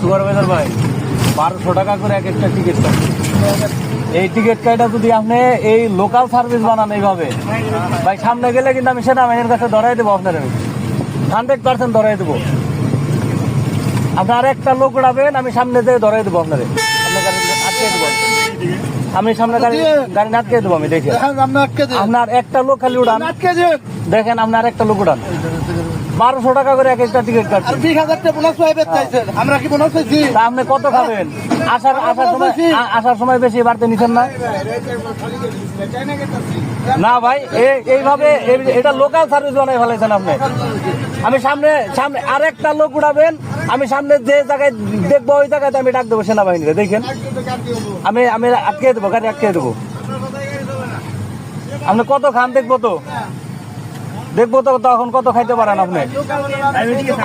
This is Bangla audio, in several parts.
সুপারভাইজার ভাই 1200 টাকা করে এক একটা টিকিট কাটে। এই টিকিট কাটা যদি আপনি এই লোকাল সার্ভিস বানান এইভাবে ভাই, সামনে গেলে কিন্তু আমি সেনাবাহিনীর কাছে ধরাই দেবো আপনার, 100% ধরাই দেবো। আপনার একটা লোক উড়াবেন, আমি সামনে যেয়ে ধরাই দেবো আপনার, আটকে দেবো আমি, সামনে গাড়ি আটকে দেবো আমি। দেখে আপনার একটা লোক খালি উড়ান, দেখেন আপনার একটা লোক উড়ান, 1200 টাকা করে এক একটা টিকিট কাটছে। 20,000 টাকা বোনাস চাইছেন, আমরা কি বোনাস চাইছি? আপনি কত খাবেন? আসার সময় বেশি বাড়তে নিচ্ছেন না? না ভাই, এইভাবে এটা লোকাল সার্ভিস বানাই ফেলাইছেন আপনি। আমি সামনে আর একটা লোক উঠাবেন, আমি সামনে যে জায়গায় দেখবো ওই জায়গাতে আমি ডাক দেবো সেনাবাহিনীকে। দেখেন আমি আটকে দেবো, গাড়ি আটকে দেবো। আপনি কত খান দেখবো তো তখন কত খাইতে পারেন আপনি।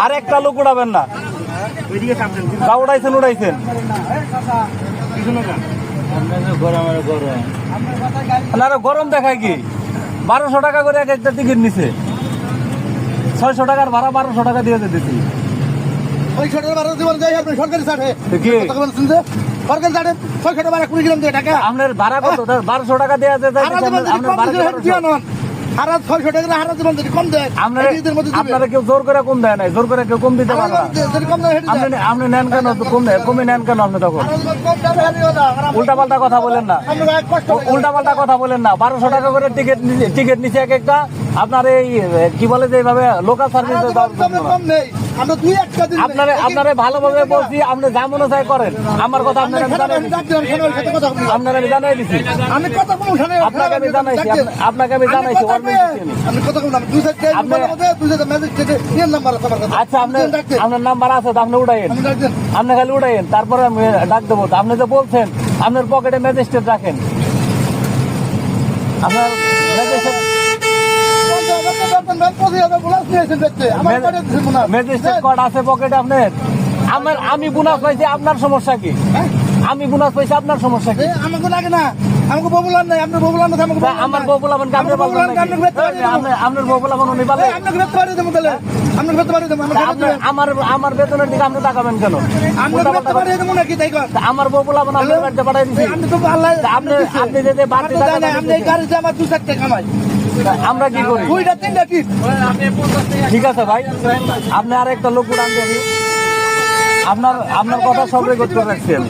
আর একটা লোক উড়াবেন না, উড়াইছেন গরম দেখায় কি? 1200 টাকা করে এক একটা টিকিট নিছে, 600 টাকার ভাড়া 1200 টাকা দিয়ে দিতেছি। আপনার ভাড়া কত? 1200 টাকা দেওয়া যায়। আপনারা কেউ জোর করে কম দেয় নাই, জোর করে কেউ কম দিতে পারে না। আপনি নেন কেন? কমে নেন কেন আপনি? তখন উল্টা পাল্টা কথা বলেন না, 1200 টাকা করে টিকিট নিচে এক একটা। আপনার এই কি বলে যে এইভাবে লোকাল সার্ভিস আপনারা ভালোভাবে বলছি, আপনি যা মনে চাই করেন। আমার কথা আপনারা আমি জানাই দিচ্ছি, আপনাকে আমি জানাইছি। আচ্ছা, আপনার নাম্বার আছে তো আপনি উঠাইন, আপনি খালি উঠাইন, তারপরে আমি ডাক দেবো। আপনি যে বলছেন আপনার পকেটে ম্যাজিস্ট্রেট রাখেন, আপনার ম্যাজিস্ট্রেট কার্ড আছে পকেটে আপনার? আমি বোনাস পাইছি, আপনার সমস্যা কি? আমি বোনাস পাইছি, আপনার সমস্যা কি? আমাকে লাগে না, আমাকে বউ বলান নাই, আপনার বউ বলান না। আমার বউ বলাবেন, আপনার বউ বলাবেন উনি পাবে। আমার বেতনের দিকে আপনি তাকাবেন কেন? আমার বউ বলাবেন আপনার বাড়িতে পাঠাই দিচ্ছি। আপনি যদি বাড়তি আমরা কি করি? ঠিক আছে ভাই, আপনি আর একটা লোক উড়ান দেখি। আপনার কথা সব রেকর্ড করে রাখছেন।